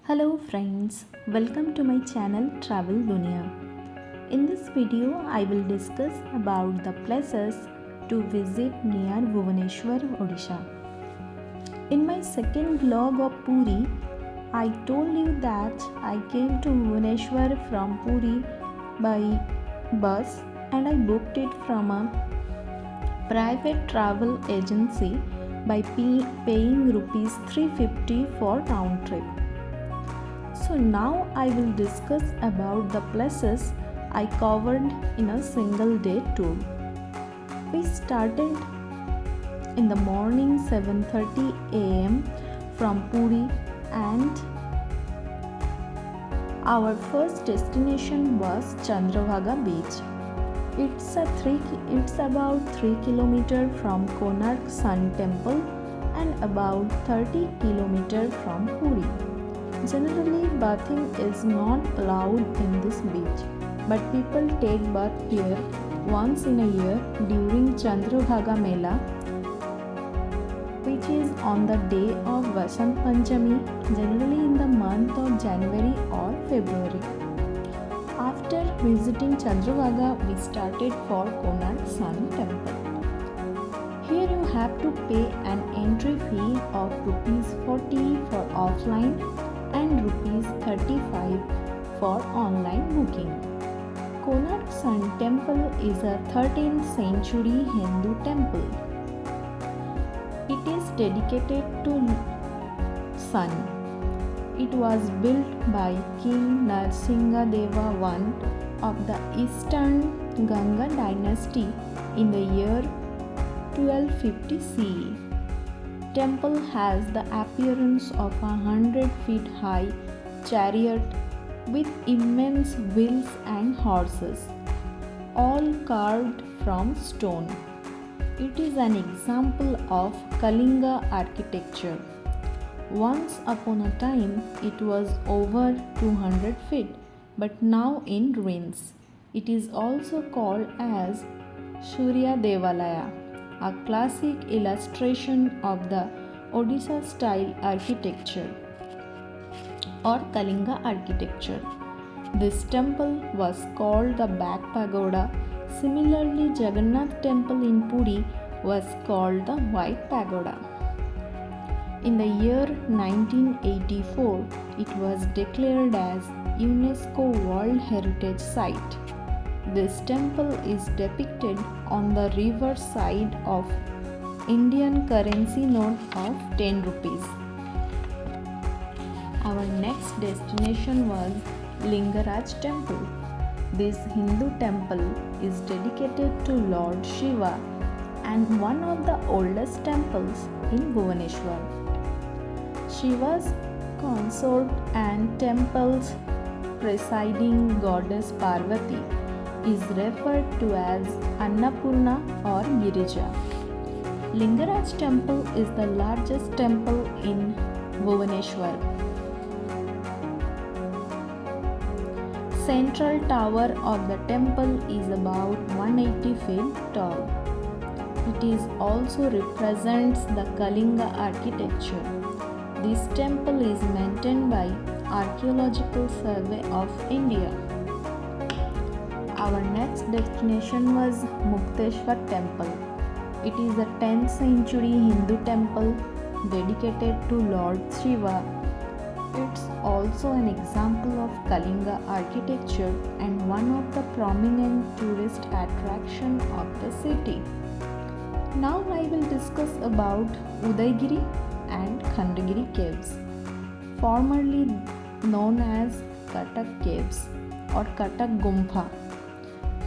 Hello friends, welcome to my channel Travel Dunia. In this video, I will discuss about the places to visit near Bhubaneswar, Odisha. In my second vlog of Puri, I told you that I came to Bhubaneswar from Puri by bus and I booked it from a private travel agency by paying rupees 350 for round trip. So now I will discuss about the places I covered in a single day tour. We started in the morning 7:30 am from Puri and our first destination was Chandrabhaga beach. It's about 3 km from Konark Sun Temple and about 30 km from Puri. Generally, bathing is not allowed in this beach, but people take bath here once in a year during Chandrabhaga Mela, which is on the day of Vasant Panchami, generally in the month of January or February. After visiting Chandrabhaga, we started for Konark Sun Temple. Here you have to pay an entry fee of rupees 40 for offline and rupees 35 for online booking. Konark Sun Temple is a 13th century Hindu temple. It is dedicated to sun. It was built by King Narasimha I of the Eastern Ganga dynasty in the year 1250 CE. Temple has the appearance of a 100 feet high chariot with immense wheels and horses, all carved from stone. It is an example of Kalinga architecture. Once upon a time, it was over 200 feet, but now in ruins. It is also called as Surya Devalaya, a classic illustration of the Odisha style architecture or Kalinga architecture. This temple was called the Back Pagoda. Similarly, Jagannath Temple in Puri was called the White Pagoda. In the year 1984, it was declared as UNESCO World Heritage Site. This temple is depicted on the river side of Indian currency note of 10 rupees. Our next destination was Lingaraj Temple. This Hindu temple is dedicated to Lord Shiva and one of the oldest temples in Bhubaneswar. Shiva's consort and temple's presiding goddess Parvati is referred to as Annapurna or Girija. Lingaraj Temple is the largest temple in Bhubaneswar. Central tower of the temple is about 180 feet tall. It is also represents the Kalinga architecture. This temple is maintained by Archaeological Survey of India. Our next destination was Mukteshwar Temple. It is a 10th century Hindu temple dedicated to Lord Shiva. It's also an example of Kalinga architecture and one of the prominent tourist attractions of the city. Now I will discuss about Udaygiri and Khandagiri caves, formerly known as Katak caves or Katak Gumpha,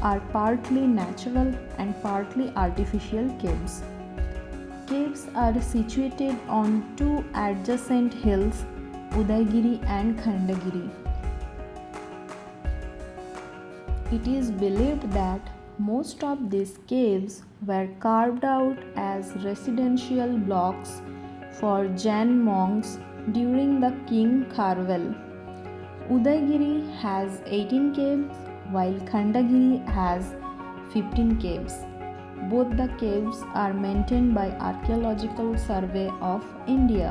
are partly natural and partly artificial caves. Caves are situated on two adjacent hills, Udaygiri and Khandagiri. It is believed that most of these caves were carved out as residential blocks for Jain monks during the King Kharvel. Udaygiri has 18 caves while Khandagiri has 15 caves. Both the caves are maintained by Archaeological Survey of India.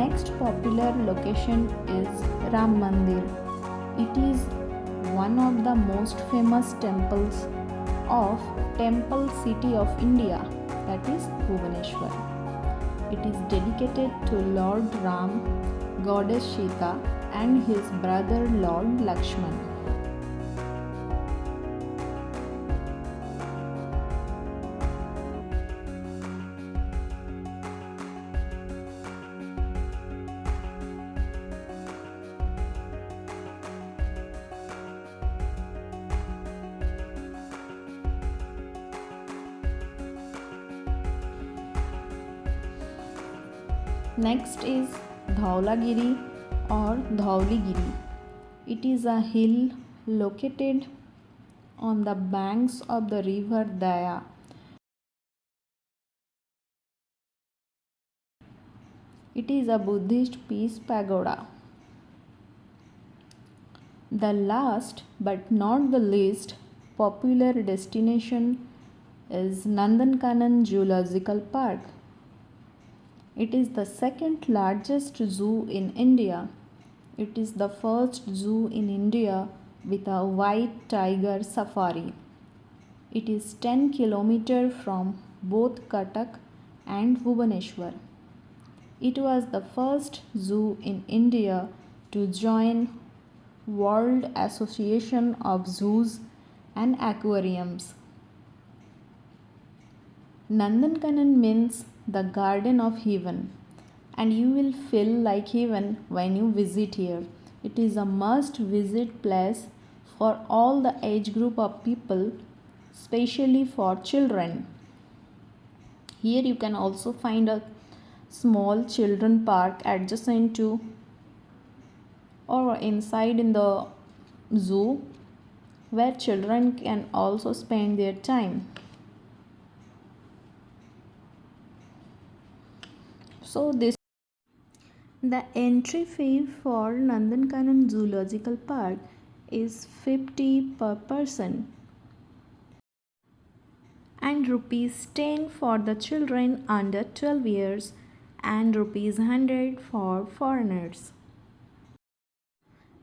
Next popular location is Ram Mandir. It is one of the most famous temples of temple city of India, that is Bhubaneswar. It is dedicated to Lord Ram, goddess Sita and his brother Lord Lakshman. Next is Dhaulagiri or Dhauligiri. It is a hill located on the banks of the river Daya. It is a Buddhist peace pagoda. The last but not the least popular destination is Nandankanan Zoological Park. It is the second largest zoo in India. It is the first zoo in India with a white tiger safari. It is 10 km from both Cuttack and Bhubaneswar. It was the first zoo in India to join World Association of Zoos and Aquariums. Nandankanan means the garden of heaven, and you will feel like heaven when you visit here. It is a must visit place for all the age group of people, especially for children. Here you can also find a small children park adjacent to or inside in the zoo, where children can also spend their time. So the entry fee for Nandankanan Zoological Park is 50 per person and rupees 10 for the children under 12 years and rupees 100 for foreigners.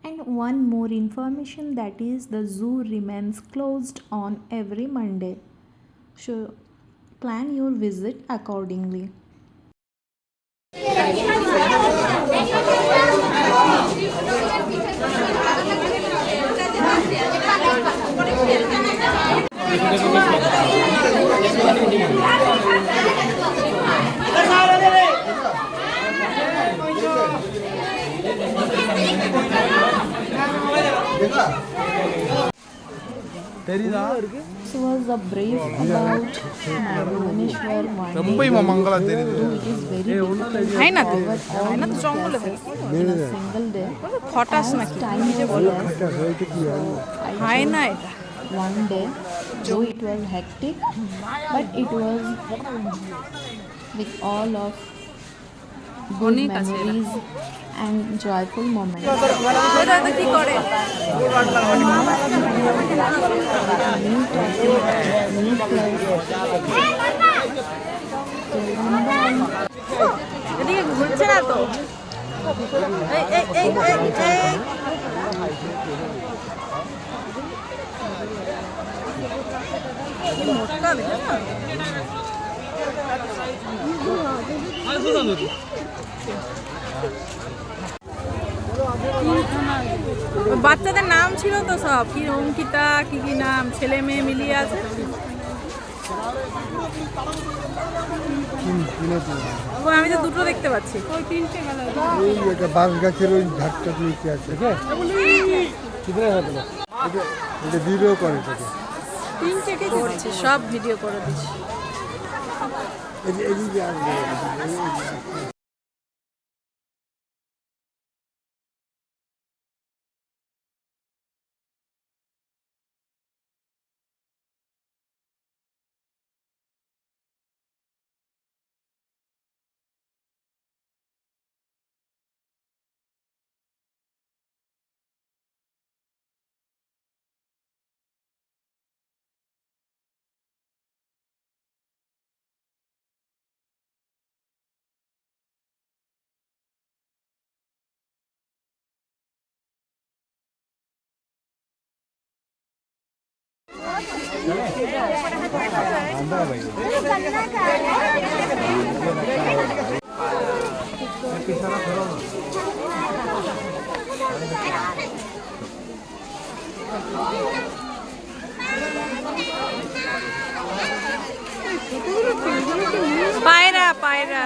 And one more information, that is the zoo remains closed on every Monday. So plan your visit accordingly. This was a brief about my Bhubaneswar one day. It is very difficult to cover all these places in a single day. As time passed, one day, though it was hectic, but it was with all of good memories and joyful moments. এদিকে ঘুরছে না তো মোটকা দেখে বাচ্চাদের নাম ছিল তো সব কি অঙ্কিতা কি কি নাম ছেলে মেয়ে মিলিয়ে আছে আমি তো দুটো দেখতে পাচ্ছি ওই তিনটে গেল বাঁশ গাছের ওই ঝাড়টা নিচে আছে এটা ভিডিও করে তিনটে করছে সব ভিডিও করে দিচ্ছি पायरा पायरा